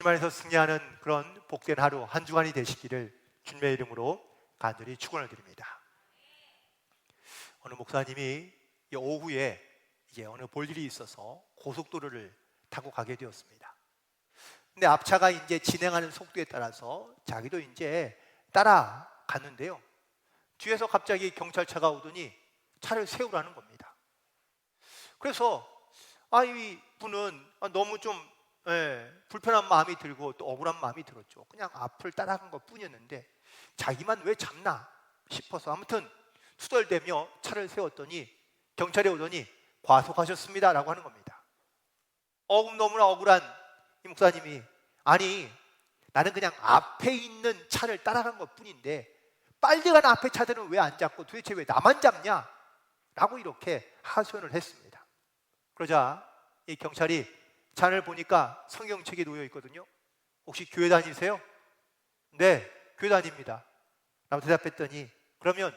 주님안에서 승리하는 그런 복된 하루 한 주간이 되시기를 주님의 이름으로 간절히 축원을 드립니다. 어느 목사님이 오후에 이제 어느 볼 일이 있어서 고속도로를 타고 가게 되었습니다. 근데 앞차가 이제 진행하는 속도에 따라서 자기도 이제 따라갔는데요. 뒤에서 갑자기 경찰차가 오더니 차를 세우라는 겁니다. 그래서 이 분은 너무 좀 불편한 마음이 들고 또 억울한 마음이 들었죠. 그냥 앞을 따라간 것 뿐이었는데 자기만 왜 잡나 싶어서 아무튼 투덜대며 차를 세웠더니 경찰이 오더니 과속하셨습니다 라고 하는 겁니다. 너무나 억울한 이 목사님이 아니 나는 그냥 앞에 있는 차를 따라간 것 뿐인데 빨리 가는 앞에 차들은 왜 안 잡고 도대체 왜 나만 잡냐 라고 이렇게 하소연을 했습니다. 그러자 이 경찰이 잔을 보니까 성경책이 놓여 있거든요. 혹시 교회 다니세요? 네, 교회 다닙니다 라고 대답했더니 그러면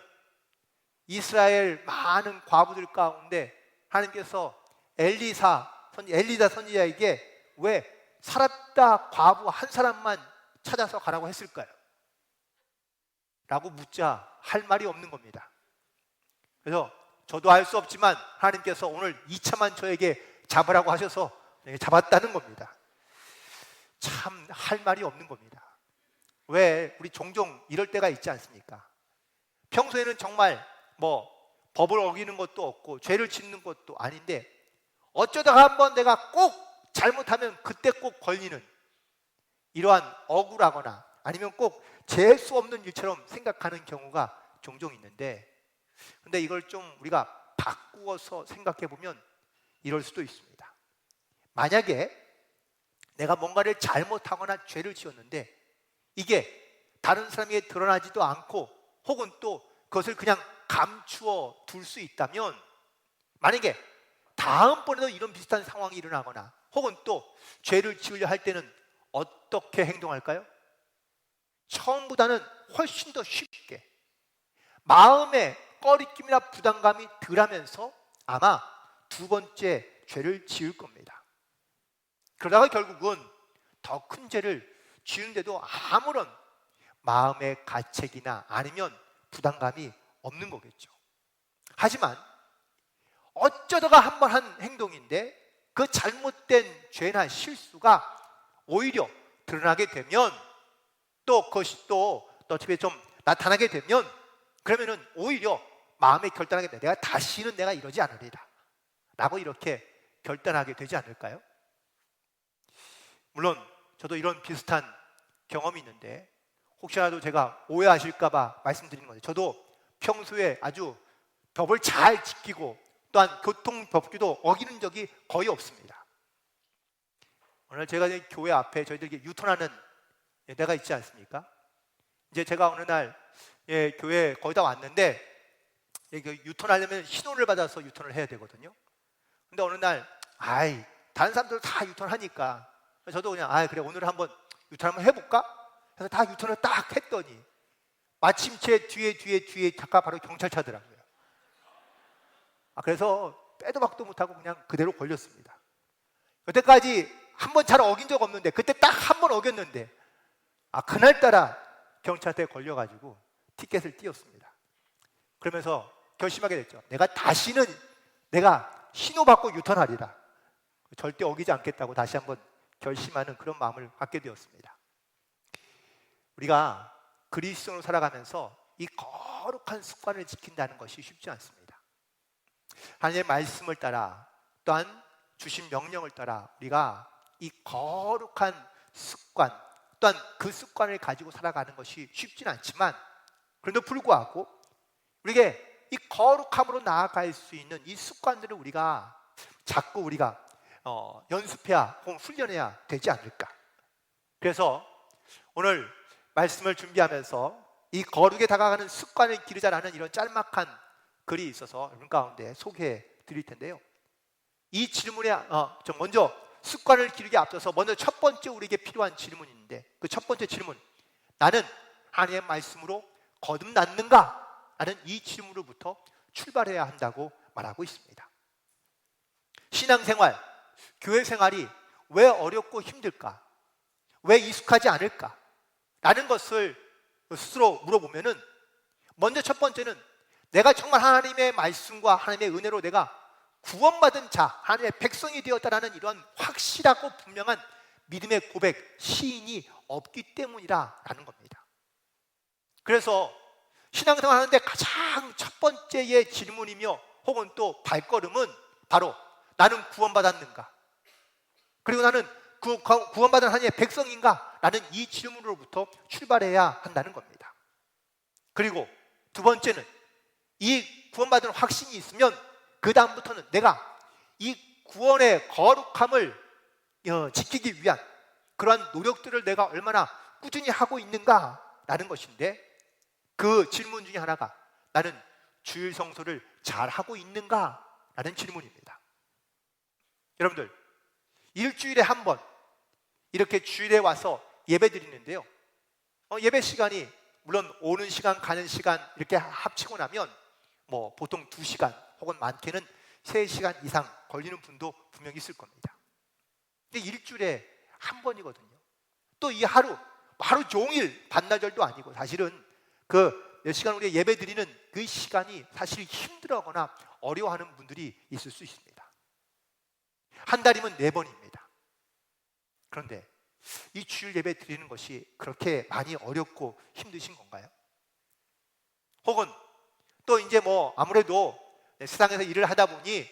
이스라엘 많은 과부들 가운데 하나님께서 엘리사 선지자에게 왜 살았다 과부 한 사람만 찾아서 가라고 했을까요? 라고 묻자 할 말이 없는 겁니다. 그래서 저도 알 수 없지만 하나님께서 오늘 2차만 저에게 잡으라고 하셔서 잡았다는 겁니다. 참 할 말이 없는 겁니다. 왜 우리 종종 이럴 때가 있지 않습니까? 평소에는 정말 법을 어기는 것도 없고 죄를 짓는 것도 아닌데 어쩌다가 한번 내가 꼭 잘못하면 그때 꼭 걸리는 이러한 억울하거나 아니면 꼭 재수 없는 일처럼 생각하는 경우가 종종 있는데 근데 이걸 좀 우리가 바꾸어서 생각해 보면 이럴 수도 있습니다. 만약에 내가 뭔가를 잘못하거나 죄를 지었는데 이게 다른 사람에게 드러나지도 않고 혹은 또 그것을 그냥 감추어 둘 수 있다면 만약에 다음번에도 이런 비슷한 상황이 일어나거나 혹은 또 죄를 지으려 할 때는 어떻게 행동할까요? 처음보다는 훨씬 더 쉽게 마음에 꺼리낌이나 부담감이 덜하면서 아마 두 번째 죄를 지을 겁니다. 그러다가 결국은 더 큰 죄를 지은데도 아무런 마음의 가책이나 아니면 부담감이 없는 거겠죠. 하지만 어쩌다가 한 번 한 행동인데 그 잘못된 죄나 실수가 오히려 드러나게 되면 또 그것이 또 어떻게 좀 나타나게 되면 그러면은 오히려 마음에 결단하게 돼. 내가 다시는 내가 이러지 않으리라 라고 이렇게 결단하게 되지 않을까요? 물론 저도 이런 비슷한 경험이 있는데 혹시라도 제가 오해하실까봐 말씀드리는 건데 저도 평소에 아주 법을 잘 지키고 또한 교통법규도 어기는 적이 거의 없습니다. 오늘 제가 교회 앞에 저희들에게 유턴하는 데가 있지 않습니까? 이제 제가 어느 날 교회 거의 다 왔는데 유턴하려면 신호를 받아서 유턴을 해야 되거든요. 근데 어느 날 다른 사람들 다 유턴하니까 저도 그냥 그래 오늘 한번 유턴 한번 해볼까? 해서 다 유턴을 딱 했더니 마침 제 뒤에 잠깐 바로 경찰차더라고요. 그래서 빼도 박도 못하고 그냥 그대로 걸렸습니다. 여태까지 한 번 잘 어긴 적 없는데 그때 딱 한 번 어겼는데 그날따라 경찰한테 걸려가지고 티켓을 띄웠습니다. 그러면서 결심하게 됐죠. 내가 다시는 내가 신호받고 유턴하리라. 절대 어기지 않겠다고 다시 한번 결심하는 그런 마음을 갖게 되었습니다. 우리가 그리스도로 살아가면서 이 거룩한 습관을 지킨다는 것이 쉽지 않습니다. 하나님의 말씀을 따라 또한 주신 명령을 따라 우리가 이 거룩한 습관 또한 그 습관을 가지고 살아가는 것이 쉽지는 않지만 그런데도 불구하고 우리에게 이 거룩함으로 나아갈 수 있는 이 습관들을 우리가 자꾸 우리가 연습해야 혹은 훈련해야 되지 않을까. 그래서 오늘 말씀을 준비하면서 이 거룩에 다가가는 습관을 기르자라는 이런 짤막한 글이 있어서 여러분 가운데 소개해 드릴 텐데요. 이 질문에 먼저 습관을 기르기에 앞서서 먼저 첫 번째 우리에게 필요한 질문인데 그 첫 번째 질문, 나는 하나님의 말씀으로 거듭났는가? 라는 이 질문으로부터 출발해야 한다고 말하고 있습니다. 신앙생활, 교회 생활이 왜 어렵고 힘들까? 왜 익숙하지 않을까? 라는 것을 스스로 물어보면은 먼저 첫 번째는 내가 정말 하나님의 말씀과 하나님의 은혜로 내가 구원받은 자, 하나님의 백성이 되었다라는 이런 확실하고 분명한 믿음의 고백, 시인이 없기 때문이라는 겁니다. 그래서 신앙생활 하는데 가장 첫 번째의 질문이며 혹은 또 발걸음은 바로 나는 구원받았는가? 그리고 나는 구원받은 하나님의 백성인가? 라는 이 질문으로부터 출발해야 한다는 겁니다. 그리고 두 번째는 이 구원받은 확신이 있으면 그 다음부터는 내가 이 구원의 거룩함을 지키기 위한 그러한 노력들을 내가 얼마나 꾸준히 하고 있는가라는 것인데, 그 질문 중에 하나가 나는 주일 성소를 잘 하고 있는가라는 질문입니다. 여러분들, 일주일에 한 번 이렇게 주일에 와서 예배 드리는데요, 예배 시간이 물론 오는 시간 가는 시간 이렇게 합치고 나면 뭐 보통 2시간 혹은 많게는 3시간 이상 걸리는 분도 분명히 있을 겁니다. 근데 일주일에 한 번이거든요. 또 이 하루 종일 반나절도 아니고 사실은 그 몇 시간 우리가 예배 드리는 그 시간이 사실 힘들어하거나 어려워하는 분들이 있을 수 있습니다. 한 달이면 4번입니다. 그런데 이 주일 예배 드리는 것이 그렇게 많이 어렵고 힘드신 건가요? 혹은 또 이제 뭐 아무래도 세상에서 일을 하다 보니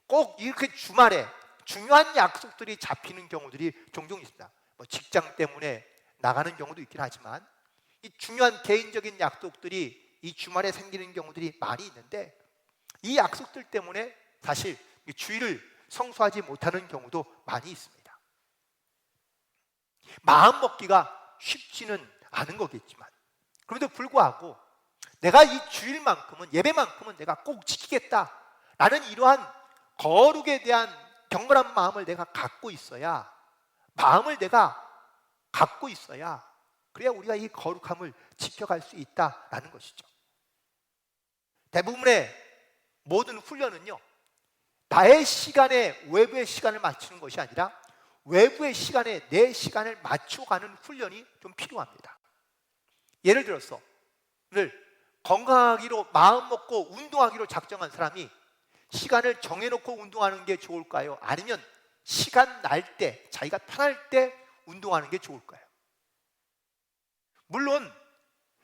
꼭 이렇게 주말에 중요한 약속들이 잡히는 경우들이 종종 있습니다. 뭐 직장 때문에 나가는 경우도 있긴 하지만 이 중요한 개인적인 약속들이 이 주말에 생기는 경우들이 많이 있는데, 이 약속들 때문에 사실 주일을 성수하지 못하는 경우도 많이 있습니다. 마음 먹기가 쉽지는 않은 거겠지만 그럼에도 불구하고 내가 이 주일만큼은, 예배만큼은 내가 꼭 지키겠다라는 이러한 거룩에 대한 경건한 마음을 내가 갖고 있어야, 마음을 내가 갖고 있어야 그래야 우리가 이 거룩함을 지켜갈 수 있다라는 것이죠. 대부분의 모든 훈련은요, 나의 시간에 외부의 시간을 맞추는 것이 아니라 외부의 시간에 내 시간을 맞춰가는 훈련이 좀 필요합니다. 예를 들어서 오늘 건강하기로 마음 먹고 운동하기로 작정한 사람이 시간을 정해놓고 운동하는 게 좋을까요? 아니면 시간 날 때, 자기가 편할 때 운동하는 게 좋을까요? 물론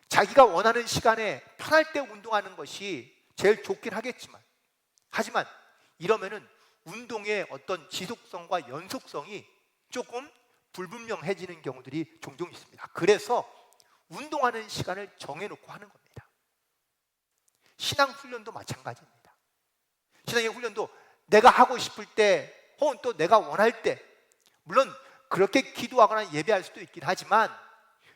자기가 원하는 시간에 편할 때 운동하는 것이 제일 좋긴 하겠지만, 하지만 이러면은 운동의 어떤 지속성과 연속성이 조금 불분명해지는 경우들이 종종 있습니다. 그래서 운동하는 시간을 정해놓고 하는 겁니다. 신앙 훈련도 마찬가지입니다. 신앙의 훈련도 내가 하고 싶을 때 혹은 또 내가 원할 때, 물론 그렇게 기도하거나 예배할 수도 있긴 하지만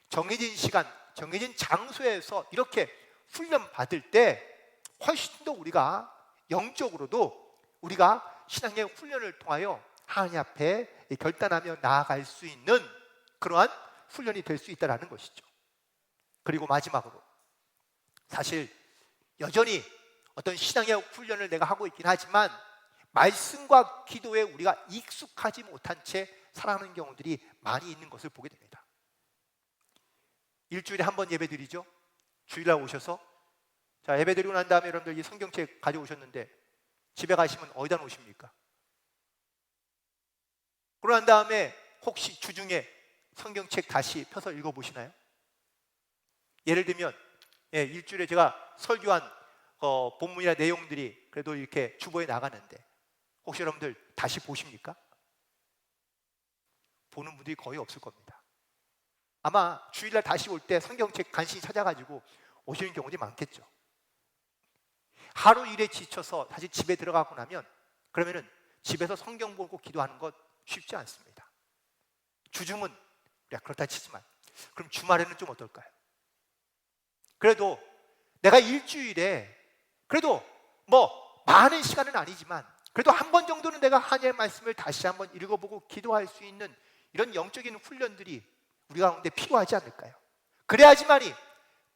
정해진 시간, 정해진 장소에서 이렇게 훈련 받을 때 훨씬 더 우리가 영적으로도 우리가 신앙의 훈련을 통하여 하나님 앞에 결단하며 나아갈 수 있는 그러한 훈련이 될 수 있다는 것이죠. 그리고 마지막으로, 사실 여전히 어떤 신앙의 훈련을 내가 하고 있긴 하지만 말씀과 기도에 우리가 익숙하지 못한 채 살아가는 경우들이 많이 있는 것을 보게 됩니다. 일주일에 한 번 예배 드리죠. 주일날 오셔서 자, 예배 드리고 난 다음에 여러분들 이 성경책 가져오셨는데 집에 가시면 어디다 놓으십니까? 그러고 난 다음에 혹시 주중에 성경책 다시 펴서 읽어보시나요? 예를 들면 일주일에 제가 설교한 본문이나 내용들이 그래도 이렇게 주보에 나가는데 혹시 여러분들 다시 보십니까? 보는 분들이 거의 없을 겁니다. 아마 주일날 다시 올 때 성경책 간신히 찾아가지고 오시는 경우들이 많겠죠. 하루 일에 지쳐서 다시 집에 들어가고 나면 그러면은 집에서 성경 보고 기도하는 것 쉽지 않습니다. 주중은 우리가 그렇다 치지만 그럼 주말에는 좀 어떨까요? 그래도 내가 일주일에 그래도 뭐 많은 시간은 아니지만 그래도 한 번 정도는 내가 하나님의 말씀을 다시 한번 읽어보고 기도할 수 있는 이런 영적인 훈련들이 우리 가운데 필요하지 않을까요? 그래야지만이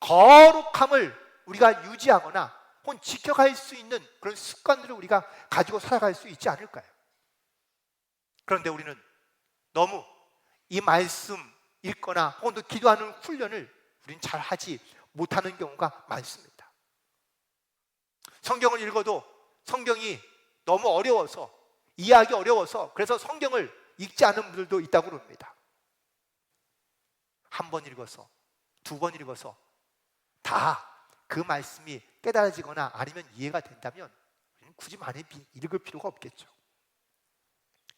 거룩함을 우리가 유지하거나 혹은 지켜갈 수 있는 그런 습관들을 우리가 가지고 살아갈 수 있지 않을까요? 그런데 우리는 너무 이 말씀, 읽거나 혹은 또 기도하는 훈련을 우리는 잘 하지 못하는 경우가 많습니다. 성경을 읽어도 성경이 너무 어려워서, 이해하기 어려워서 그래서 성경을 읽지 않은 분들도 있다고 그럽니다. 한 번 읽어서, 두 번 읽어서 다 그 말씀이 깨달아지거나 아니면 이해가 된다면 굳이 많이 읽을 필요가 없겠죠.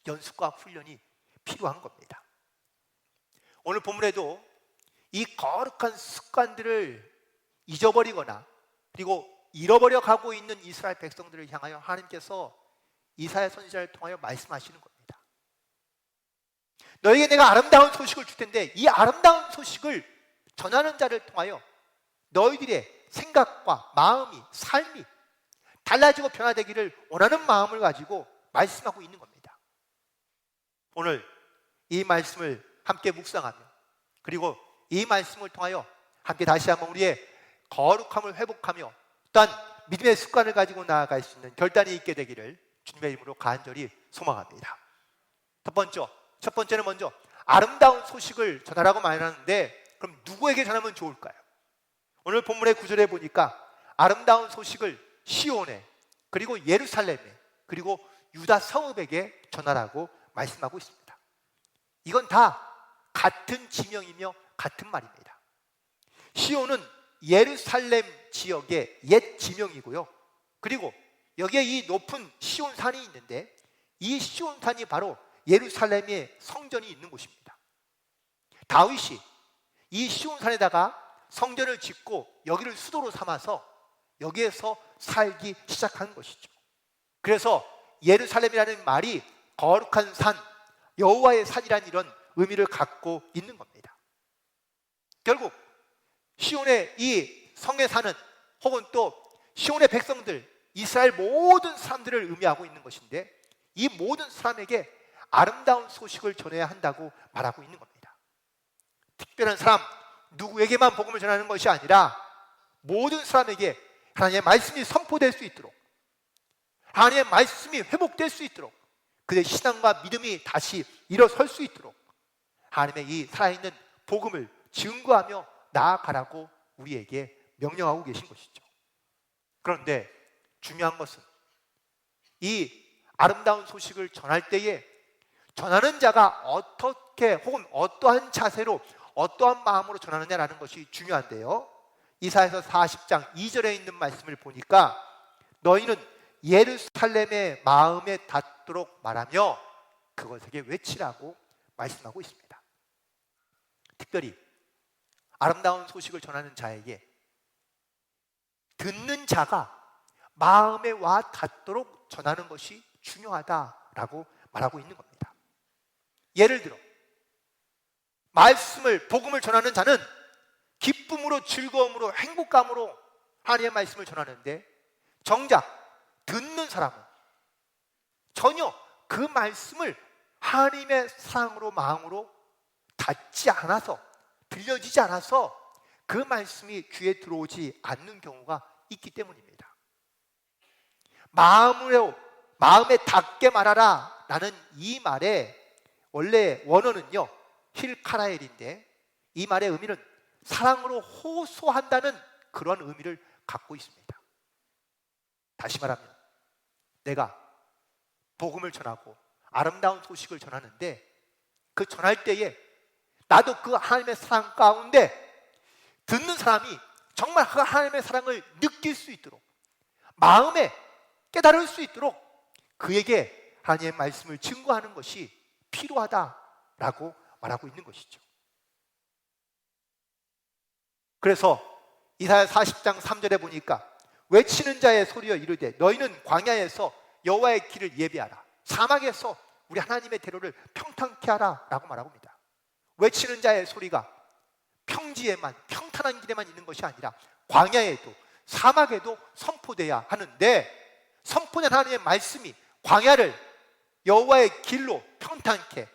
연습과 훈련이 필요한 겁니다. 오늘 본문에도 이 거룩한 습관들을 잊어버리거나 그리고 잃어버려 가고 있는 이스라엘 백성들을 향하여 하나님께서 이사야 선지자를 통하여 말씀하시는 겁니다. 너에게 내가 아름다운 소식을 줄 텐데 이 아름다운 소식을 전하는 자를 통하여 너희들의 생각과 마음이, 삶이 달라지고 변화되기를 원하는 마음을 가지고 말씀하고 있는 겁니다. 오늘 이 말씀을 함께 묵상하며 그리고 이 말씀을 통하여 함께 다시 한번 우리의 거룩함을 회복하며 또한 믿음의 습관을 가지고 나아갈 수 있는 결단이 있게 되기를 주님의 이름으로 간절히 소망합니다. 첫 번째는 먼저 아름다운 소식을 전하라고 말하는데 그럼 누구에게 전하면 좋을까요? 오늘 본문의 구절에 보니까 아름다운 소식을 시온에 그리고 예루살렘에 그리고 유다 성읍에게 전하라고 말씀하고 있습니다. 이건 다 같은 지명이며 같은 말입니다. 시온은 예루살렘 지역의 옛 지명이고요. 그리고 여기에 이 높은 시온산이 있는데 이 시온산이 바로 예루살렘의 성전이 있는 곳입니다. 다윗이 이 시온산에다가 성전을 짓고 여기를 수도로 삼아서 여기에서 살기 시작한 것이죠. 그래서 예루살렘이라는 말이 거룩한 산, 여호와의 산이라는 이런 의미를 갖고 있는 겁니다. 결국 시온의 이 성에 사는 혹은 또 시온의 백성들, 이스라엘 모든 사람들을 의미하고 있는 것인데 이 모든 사람에게 아름다운 소식을 전해야 한다고 말하고 있는 겁니다. 특별한 사람, 누구에게만 복음을 전하는 것이 아니라 모든 사람에게 하나님의 말씀이 선포될 수 있도록, 하나님의 말씀이 회복될 수 있도록, 그의 신앙과 믿음이 다시 일어설 수 있도록 하나님의 이 살아있는 복음을 증거하며 나아가라고 우리에게 명령하고 계신 것이죠. 그런데 중요한 것은 이 아름다운 소식을 전할 때에 전하는 자가 어떻게 혹은 어떠한 자세로 어떠한 마음으로 전하느냐라는 것이 중요한데요. 이사야서 40장 2절에 있는 말씀을 보니까 너희는 예루살렘의 마음에 닿도록 말하며 그것에게 외치라고 말씀하고 있습니다. 특별히 아름다운 소식을 전하는 자에게 듣는 자가 마음에 와 닿도록 전하는 것이 중요하다라고 말하고 있는 겁니다. 예를 들어 말씀을, 복음을 전하는 자는 기쁨으로, 즐거움으로, 행복감으로 하나님의 말씀을 전하는데 정작 듣는 사람은 전혀 그 말씀을 하나님의 사랑으로, 마음으로 닿지 않아서, 들려지지 않아서 그 말씀이 귀에 들어오지 않는 경우가 있기 때문입니다. 마음에 닿게 말하라 라는 이 말의 원래 원어는요 힐카라엘인데 이 말의 의미는 사랑으로 호소한다는 그런 의미를 갖고 있습니다. 다시 말하면 내가 복음을 전하고 아름다운 소식을 전하는데 그 전할 때에 나도 그 하나님의 사랑 가운데 듣는 사람이 정말 그 하나님의 사랑을 느낄 수 있도록 마음에 깨달을 수 있도록 그에게 하나님의 말씀을 증거하는 것이 필요하다라고 말하고 있는 것이죠. 그래서 이사야 40장 3절에 보니까 외치는 자의 소리여 이르되 너희는 광야에서 여호와의 길을 예비하라, 사막에서 우리 하나님의 대로를 평탄케 하라 라고 말하고 있습니다. 외치는 자의 소리가 평지에만, 평탄한 길에만 있는 것이 아니라 광야에도 사막에도 선포돼야 하는데 선포된 하나님의 말씀이 광야를 여호와의 길로 평탄케,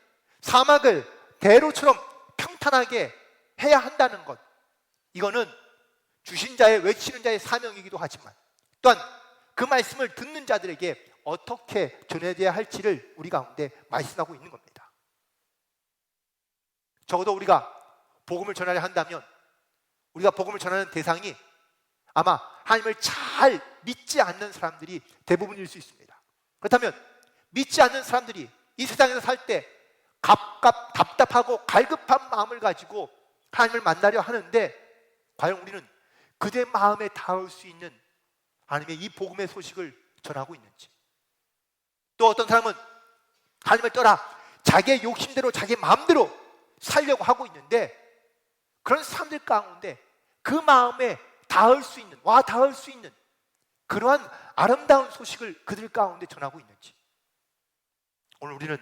사막을 대로처럼 평탄하게 해야 한다는 것, 이거는 주신 자의, 외치는 자의 사명이기도 하지만 또한 그 말씀을 듣는 자들에게 어떻게 전해져야 할지를 우리 가운데 말씀하고 있는 겁니다. 적어도 우리가 복음을 전하려 한다면 우리가 복음을 전하는 대상이 아마 하나님을 잘 믿지 않는 사람들이 대부분일 수 있습니다. 그렇다면 믿지 않는 사람들이 이 세상에서 살 때 답답하고 갈급한 마음을 가지고 하나님을 만나려 하는데 과연 우리는 그들의 마음에 닿을 수 있는 하나님의 이 복음의 소식을 전하고 있는지, 또 어떤 사람은 하나님을 떠나 자기의 욕심대로 자기 마음대로 살려고 하고 있는데 그런 사람들 가운데 그 마음에 닿을 수 있는 그러한 아름다운 소식을 그들 가운데 전하고 있는지, 오늘 우리는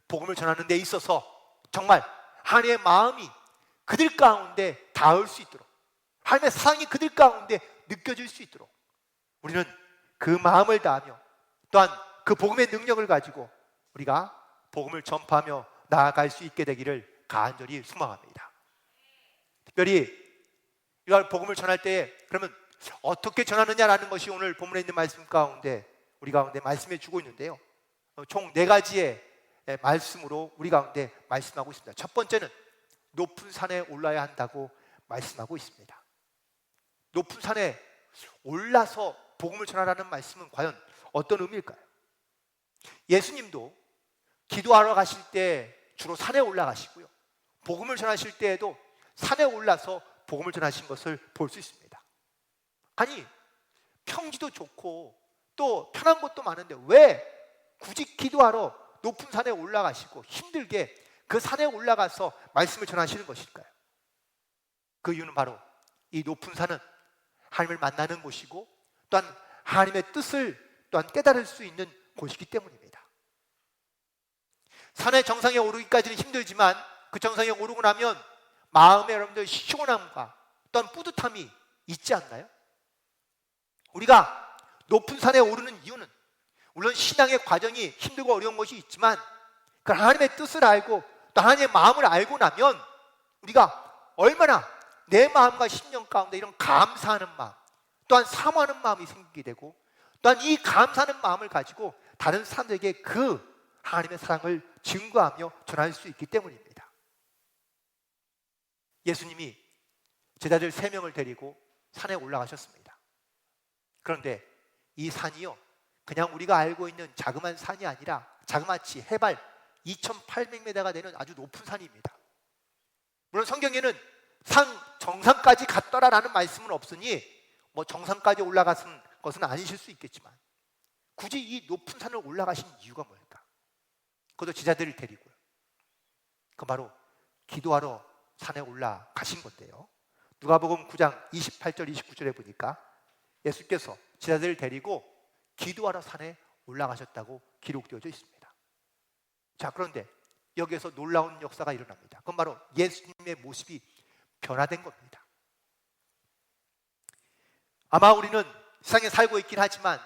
복음을 전하는 데 있어서 정말 하나님의 마음이 그들 가운데 닿을 수 있도록, 하나님의 사랑이 그들 가운데 느껴질 수 있도록 우리는 그 마음을 다하며 또한 그 복음의 능력을 가지고 우리가 복음을 전파하며 나아갈 수 있게 되기를 간절히 소망합니다. 특별히 이걸 복음을 전할 때 그러면 어떻게 전하느냐라는 것이 오늘 본문에 있는 말씀 가운데 우리 가운데 말씀해 주고 있는데요, 총 4가지의 말씀으로 우리 가운데 말씀하고 있습니다. 첫 번째는 높은 산에 올라야 한다고 말씀하고 있습니다. 높은 산에 올라서 복음을 전하라는 말씀은 과연 어떤 의미일까요? 예수님도 기도하러 가실 때 주로 산에 올라가시고요, 복음을 전하실 때에도 산에 올라서 복음을 전하신 것을 볼 수 있습니다. 아니, 평지도 좋고 또 편한 곳도 많은데 왜 굳이 기도하러 높은 산에 올라가시고 힘들게 그 산에 올라가서 말씀을 전하시는 것일까요? 그 이유는 바로 이 높은 산은 하나님을 만나는 곳이고 또한 하나님의 뜻을 또한 깨달을 수 있는 곳이기 때문입니다. 산의 정상에 오르기까지는 힘들지만 그 정상에 오르고 나면 마음에 여러분들 시원함과 또한 뿌듯함이 있지 않나요? 우리가 높은 산에 오르는 이유는 물론 신앙의 과정이 힘들고 어려운 것이 있지만 그 하나님의 뜻을 알고 또 하나님의 마음을 알고 나면 우리가 얼마나 내 마음과 심령 가운데 이런 감사하는 마음 또한 사모하는 마음이 생기게 되고 또한 이 감사하는 마음을 가지고 다른 사람들에게 그 하나님의 사랑을 증거하며 전할 수 있기 때문입니다. 예수님이 제자들 3명을 데리고 산에 올라가셨습니다. 그런데 이 산이요, 그냥 우리가 알고 있는 자그마한 산이 아니라 자그마치 해발 2800m가 되는 아주 높은 산입니다. 물론 성경에는 산 정상까지 갔더라라는 말씀은 없으니 뭐 정상까지 올라갔은 것은 아니실 수 있겠지만 굳이 이 높은 산을 올라가신 이유가 뭘까? 그것도 제자들을 데리고요. 그 바로 기도하러 산에 올라가신 건데요, 누가복음 9장 28절 29절에 보니까 예수께서 제자들을 데리고 기도하러 산에 올라가셨다고 기록되어져 있습니다. 자, 그런데 여기에서 놀라운 역사가 일어납니다. 그건 바로 예수님의 모습이 변화된 겁니다. 아마 우리는 세상에 살고 있긴 하지만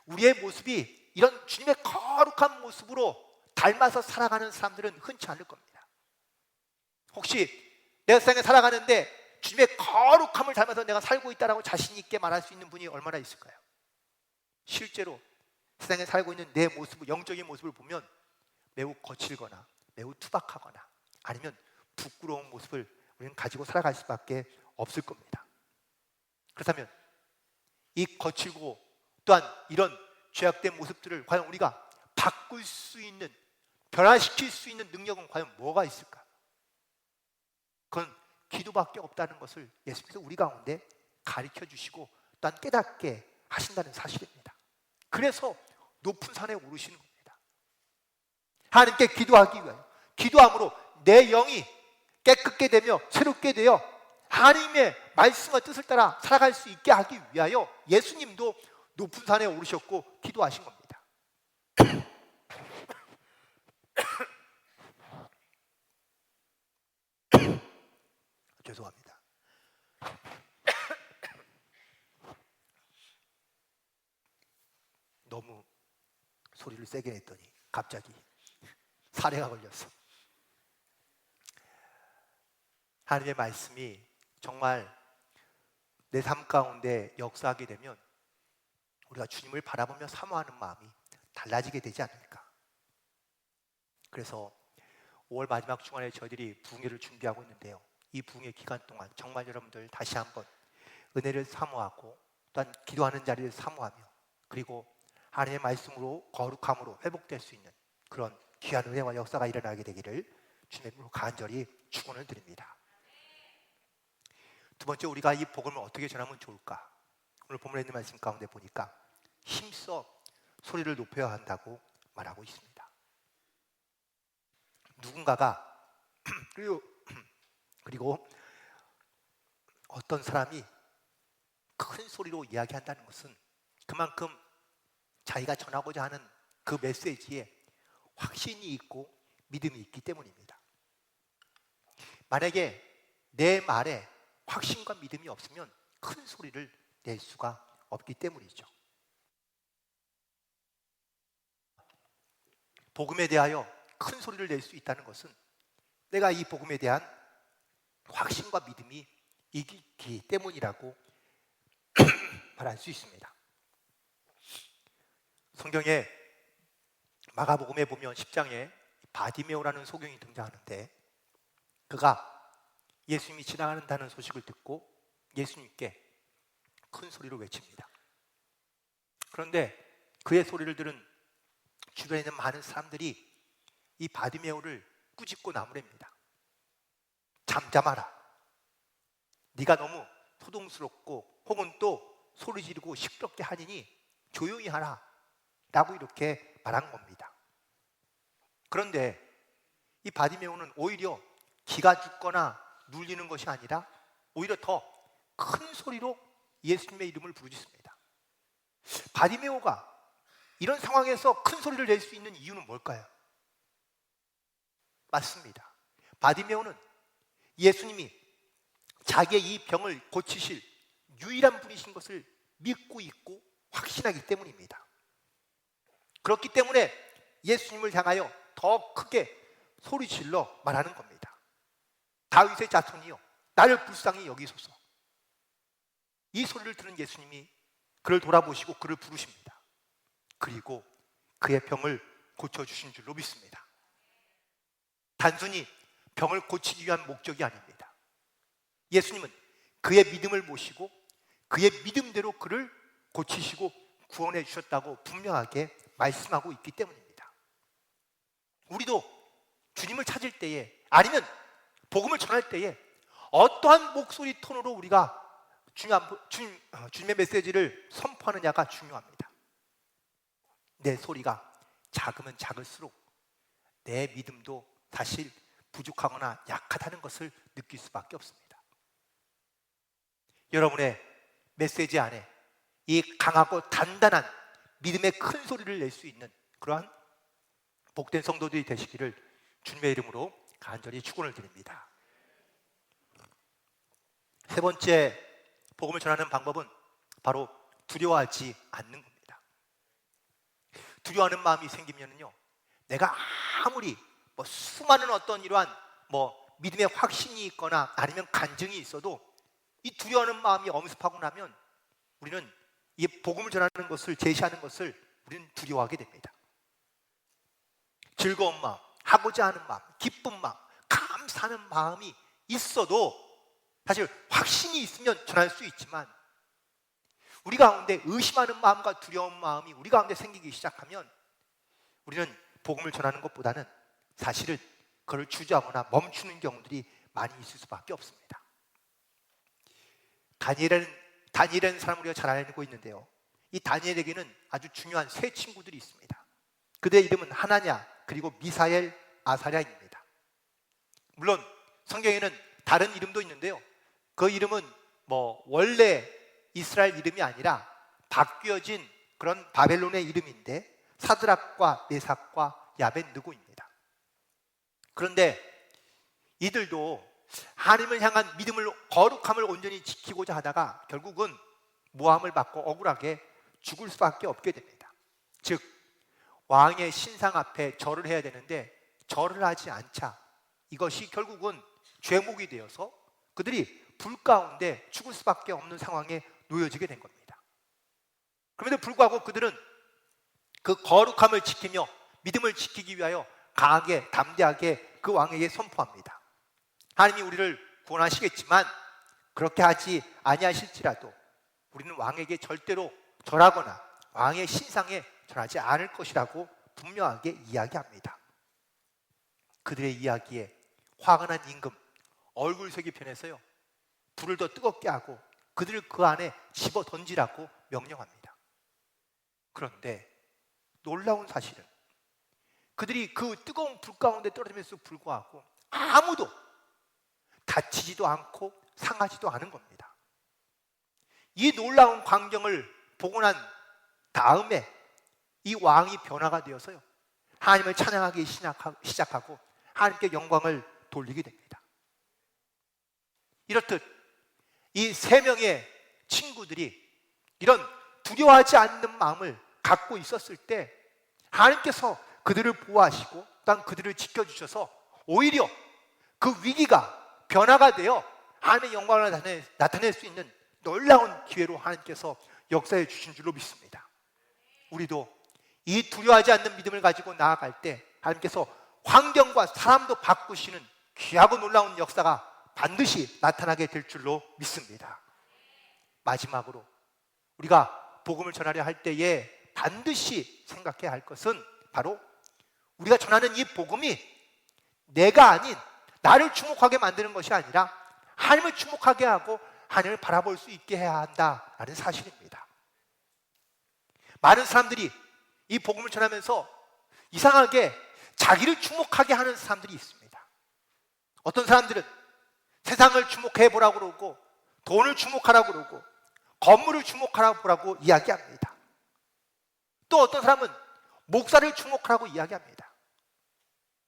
우리의 모습이 이런 주님의 거룩한 모습으로 닮아서 살아가는 사람들은 흔치 않을 겁니다. 혹시 내가 세상에 살아가는데 주님의 거룩함을 닮아서 내가 살고 있다라고 자신 있게 말할 수 있는 분이 얼마나 있을까요? 실제로 세상에 살고 있는 내 모습, 영적인 모습을 보면 매우 거칠거나 매우 투박하거나 아니면 부끄러운 모습을 우리는 가지고 살아갈 수밖에 없을 겁니다. 그렇다면 이 거칠고 또한 이런 죄악된 모습들을 과연 우리가 바꿀 수 있는, 변화시킬 수 있는 능력은 과연 뭐가 있을까? 그건 기도밖에 없다는 것을 예수께서 우리 가운데 가르쳐 주시고 또한 깨닫게 하신다는 사실입니다. 그래서 높은 산에 오르시는 겁니다. 하나님께 기도하기 위하여, 기도함으로 내 영이 깨끗게 되며 새롭게 되어 하나님의 말씀과 뜻을 따라 살아갈 수 있게 하기 위하여 예수님도 높은 산에 오르셨고 기도하신 겁니다. 죄송합니다. 너무 소리를 세게 냈더니 갑자기 사례가 걸렸어. 하나님의 말씀이 정말 내 삶 가운데 역사하게 되면 우리가 주님을 바라보며 사모하는 마음이 달라지게 되지 않을까. 그래서 5월 마지막 주간에 저희들이 부흥회를 준비하고 있는데요, 이 부흥의 기간 동안 정말 여러분들 다시 한번 은혜를 사모하고 또한 기도하는 자리를 사모하며 그리고 하나님의 말씀으로 거룩함으로 회복될 수 있는 그런 귀한 은혜와 역사가 일어나게 되기를 주님으로 간절히 축원을 드립니다. 두 번째, 우리가 이 복음을 어떻게 전하면 좋을까? 오늘 본문에 있는 말씀 가운데 보니까 힘써 소리를 높여야 한다고 말하고 있습니다. 누군가가 그리고 어떤 사람이 큰 소리로 이야기한다는 것은 그만큼 자기가 전하고자 하는 그 메시지에 확신이 있고 믿음이 있기 때문입니다. 만약에 내 말에 확신과 믿음이 없으면 큰 소리를 낼 수가 없기 때문이죠. 복음에 대하여 큰 소리를 낼 수 있다는 것은 내가 이 복음에 대한 확신과 믿음이 있기 때문이라고 말할 수 있습니다. 성경에 마가복음에 보면 10장에 바디메오라는 소경이 등장하는데 그가 예수님이 지나가는다는 소식을 듣고 예수님께 큰 소리로 외칩니다. 그런데 그의 소리를 들은 주변에 있는 많은 사람들이 이 바디메오를 꾸짖고 나무랍니다. 잠잠하라. 네가 너무 소동스럽고 혹은 또 소리 지르고 시끄럽게 하니니 조용히 하라 라고 이렇게 말한 겁니다. 그런데 이 바디메오는 오히려 기가 죽거나 눌리는 것이 아니라 오히려 더 큰 소리로 예수님의 이름을 부르짖습니다. 바디메오가 이런 상황에서 큰 소리를 낼 수 있는 이유는 뭘까요? 맞습니다. 바디메오는 예수님이 자기의 이 병을 고치실 유일한 분이신 것을 믿고 있고 확신하기 때문입니다. 그렇기 때문에 예수님을 향하여 더 크게 소리질러 말하는 겁니다. 다윗의 자손이여 나를 불쌍히 여기소서. 이 소리를 들은 예수님이 그를 돌아보시고 그를 부르십니다. 그리고 그의 병을 고쳐주신 줄로 믿습니다. 단순히 병을 고치기 위한 목적이 아닙니다. 예수님은 그의 믿음을 모시고 그의 믿음대로 그를 고치시고 구원해 주셨다고 분명하게 말씀하고 있기 때문입니다. 우리도 주님을 찾을 때에 아니면 복음을 전할 때에 어떠한 목소리 톤으로 우리가 주님의 메시지를 선포하느냐가 중요합니다. 내 소리가 작으면 작을수록 내 믿음도 사실 부족하거나 약하다는 것을 느낄 수밖에 없습니다. 여러분의 메시지 안에 이 강하고 단단한 믿음의 큰 소리를 낼 수 있는 그러한 복된 성도들이 되시기를 주님의 이름으로 간절히 축원을 드립니다. 세 번째 복음을 전하는 방법은 바로 두려워하지 않는 겁니다. 두려워하는 마음이 생기면요, 내가 아무리 수많은 어떤 이러한 믿음의 확신이 있거나 아니면 간증이 있어도 이 두려워하는 마음이 엄습하고 나면 우리는 이 복음을 전하는 것을 제시하는 것을 우리는 두려워하게 됩니다. 즐거운 마음, 하고자 하는 마음, 기쁜 마음, 감사하는 마음이 있어도 사실 확신이 있으면 전할 수 있지만 우리 가운데 의심하는 마음과 두려운 마음이 우리 가운데 생기기 시작하면 우리는 복음을 전하는 것보다는 사실은 그걸 주저하거나 멈추는 경우들이 많이 있을 수밖에 없습니다. 다니엘이라는 사람을 우리가 잘 알고 있는데요, 이 다니엘에게는 아주 중요한 세 친구들이 있습니다. 그들의 이름은 하나냐, 그리고 미사엘, 아사랴입니다. 물론 성경에는 다른 이름도 있는데요, 그 이름은 원래 이스라엘 이름이 아니라 바뀌어진 그런 바벨론의 이름인데 사드락과 메삭과 야벳느고입니다. 그런데 이들도 하나님을 향한 믿음을, 거룩함을 온전히 지키고자 하다가 결국은 모함을 받고 억울하게 죽을 수밖에 없게 됩니다. 즉 왕의 신상 앞에 절을 해야 되는데 절을 하지 않자 이것이 결국은 죄목이 되어서 그들이 불 가운데 죽을 수밖에 없는 상황에 놓여지게 된 겁니다. 그럼에도 불구하고 그들은 그 거룩함을 지키며 믿음을 지키기 위하여 강하게 담대하게 그 왕에게 선포합니다. 하나님이 우리를 구원하시겠지만 그렇게 하지 아니하실지라도 우리는 왕에게 절대로 절하거나 왕의 신상에 절하지 않을 것이라고 분명하게 이야기합니다. 그들의 이야기에 화가 난 임금 얼굴색이 변해서요, 불을 더 뜨겁게 하고 그들을 그 안에 집어 던지라고 명령합니다. 그런데 놀라운 사실은 그들이 그 뜨거운 불 가운데 떨어지면서 불구하고 아무도 다치지도 않고 상하지도 않은 겁니다. 이 놀라운 광경을 보고 난 다음에 이 왕이 변화가 되어서요, 하나님을 찬양하기 시작하고 하나님께 영광을 돌리게 됩니다. 이렇듯 이 세 명의 친구들이 이런 두려워하지 않는 마음을 갖고 있었을 때 하나님께서 그들을 보호하시고 또한 그들을 지켜주셔서 오히려 그 위기가 변화가 되어 하나님의 영광을 나타낼 수 있는 놀라운 기회로 하나님께서 역사해 주신 줄로 믿습니다. 우리도 이 두려워하지 않는 믿음을 가지고 나아갈 때 하나님께서 환경과 사람도 바꾸시는 귀하고 놀라운 역사가 반드시 나타나게 될 줄로 믿습니다. 마지막으로 우리가 복음을 전하려 할 때에 반드시 생각해야 할 것은 바로 우리가 전하는 이 복음이 내가 아닌 나를 주목하게 만드는 것이 아니라 하나님을 주목하게 하고 하나님을 바라볼 수 있게 해야 한다라는 사실입니다. 많은 사람들이 이 복음을 전하면서 이상하게 자기를 주목하게 하는 사람들이 있습니다. 어떤 사람들은 세상을 주목해 보라고 그러고 돈을 주목하라고 그러고 건물을 주목하라고 보라고 이야기합니다. 또 어떤 사람은 목사를 주목하라고 이야기합니다.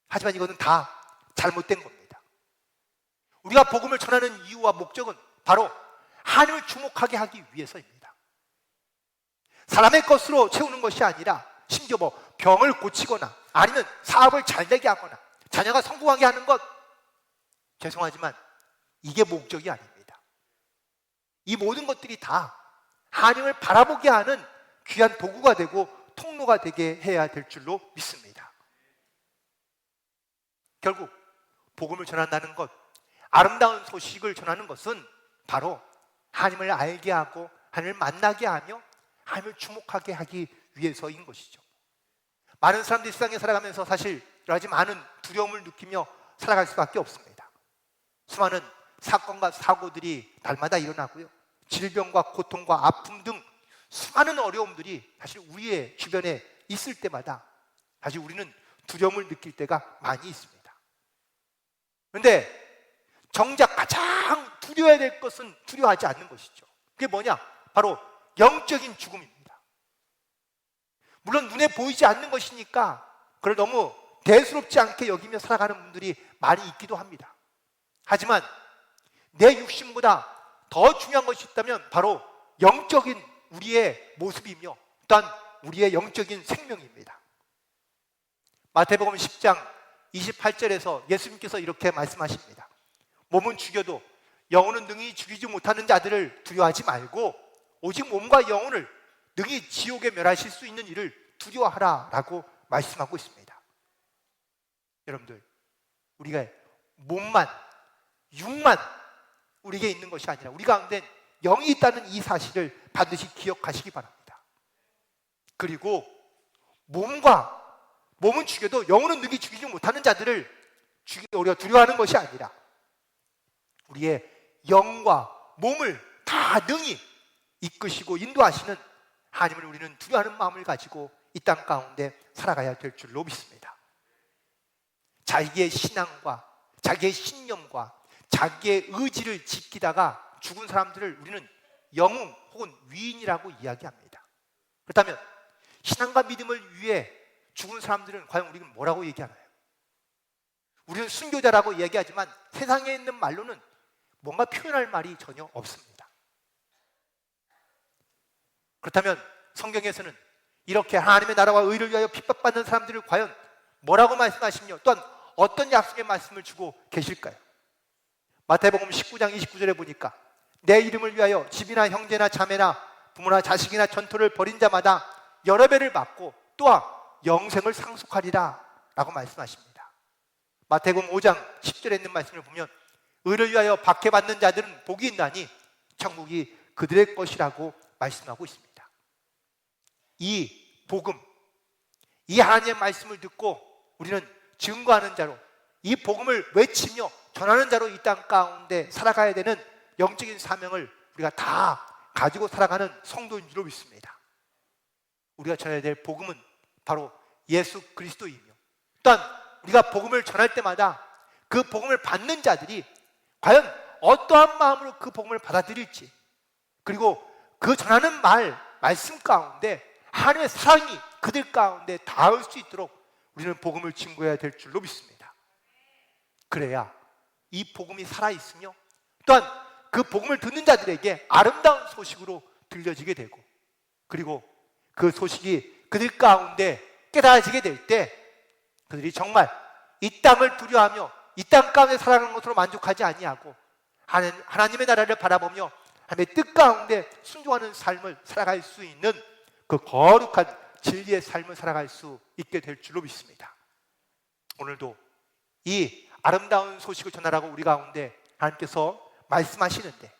하지만 이거는 다 잘못된 겁니다. 우리가 복음을 전하는 이유와 목적은 바로 하나님을 주목하게 하기 위해서입니다. 사람의 것으로 채우는 것이 아니라 심지어 병을 고치거나 아니면 사업을 잘 되게 하거나 자녀가 성공하게 하는 것, 죄송하지만 이게 목적이 아닙니다. 이 모든 것들이 다 하나님을 바라보게 하는 귀한 도구가 되고 통로가 되게 해야 될 줄로 믿습니다. 결국 복음을 전한다는 것, 아름다운 소식을 전하는 것은 바로 하나님을 알게 하고 하나님을 만나게 하며 하나님을 주목하게 하기 위해서인 것이죠. 많은 사람들이 세상에 살아가면서 사실 여러 가지 많은 두려움을 느끼며 살아갈 수밖에 없습니다. 수많은 사건과 사고들이 날마다 일어나고요, 질병과 고통과 아픔 등 수많은 어려움들이 사실 우리의 주변에 있을 때마다 사실 우리는 두려움을 느낄 때가 많이 있습니다. 그런데 정작 가장 두려워야 될 것은 두려워하지 않는 것이죠. 그게 뭐냐? 바로 영적인 죽음입니다. 물론 눈에 보이지 않는 것이니까 그걸 너무 대수롭지 않게 여기며 살아가는 분들이 많이 있기도 합니다. 하지만 내 육신보다 더 중요한 것이 있다면 바로 영적인 우리의 모습이며 또한 우리의 영적인 생명입니다. 마태복음 10장 28절에서 예수님께서 이렇게 말씀하십니다. 몸은 죽여도 영혼은 능히 죽이지 못하는 자들을 두려워하지 말고 오직 몸과 영혼을 능히 지옥에 멸하실 수 있는 이를 두려워하라라고 말씀하고 있습니다. 여러분들, 우리가 몸만, 육만 우리에게 있는 것이 아니라 우리 가운데 영이 있다는 이 사실을 반드시 기억하시기 바랍니다. 그리고 몸은 죽여도 영혼은 능히 죽이지 못하는 자들을 우리가 두려워하는 것이 아니라 우리의 영과 몸을 다 능히 이끄시고 인도하시는 하나님을 우리는 두려워하는 마음을 가지고 이 땅 가운데 살아가야 될 줄로 믿습니다. 자기의 신앙과 자기의 신념과 자기의 의지를 지키다가 죽은 사람들을 우리는 영웅 혹은 위인이라고 이야기합니다. 그렇다면 신앙과 믿음을 위해 죽은 사람들은 과연 우리는 뭐라고 얘기하나요? 우리는 순교자라고 얘기하지만 세상에 있는 말로는 뭔가 표현할 말이 전혀 없습니다. 그렇다면 성경에서는 이렇게 하나님의 나라와 의를 위하여 핍박받는 사람들을 과연 뭐라고 말씀하시며 또한 어떤 약속의 말씀을 주고 계실까요? 마태복음 19장 29절에 보니까 내 이름을 위하여 집이나 형제나 자매나 부모나 자식이나 전토를 벌인 자마다 여러 배를 받고 또한 영생을 상속하리라 라고 말씀하십니다. 마태복음 5장 10절에 있는 말씀을 보면 의를 위하여 박해받는 자들은 복이 있나니 천국이 그들의 것이라고 말씀하고 있습니다. 이 복음, 이 하나님의 말씀을 듣고 우리는 증거하는 자로, 이 복음을 외치며 전하는 자로 이 땅 가운데 살아가야 되는 영적인 사명을 우리가 다 가지고 살아가는 성도인 줄로 믿습니다. 우리가 전해야 될 복음은 바로 예수 그리스도이며, 또한 우리가 복음을 전할 때마다 그 복음을 받는 자들이 과연 어떠한 마음으로 그 복음을 받아들일지, 그리고 그 전하는 말씀 가운데 하나님의 사랑이 그들 가운데 닿을 수 있도록 우리는 복음을 증거해야 될 줄로 믿습니다. 그래야 이 복음이 살아있으며, 또한 그 복음을 듣는 자들에게 아름다운 소식으로 들려지게 되고, 그리고 그 소식이 그들 가운데 깨달아지게 될 때 그들이 정말 이 땅을 두려워하며 이 땅 가운데 살아가는 것으로 만족하지 아니하고 하나님의 나라를 바라보며 하나님의 뜻 가운데 순종하는 삶을 살아갈 수 있는 그 거룩한 진리의 삶을 살아갈 수 있게 될 줄로 믿습니다. 오늘도 이 아름다운 소식을 전하라고 우리 가운데 하나님께서 말씀하시는데,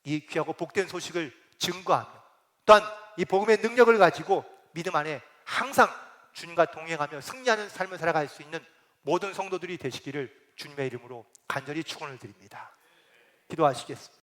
이 귀하고 복된 소식을 증거하며 또한 이 복음의 능력을 가지고 믿음 안에 항상 주님과 동행하며 승리하는 삶을 살아갈 수 있는 모든 성도들이 되시기를 주님의 이름으로 간절히 축원을 드립니다. 기도하시겠습니다.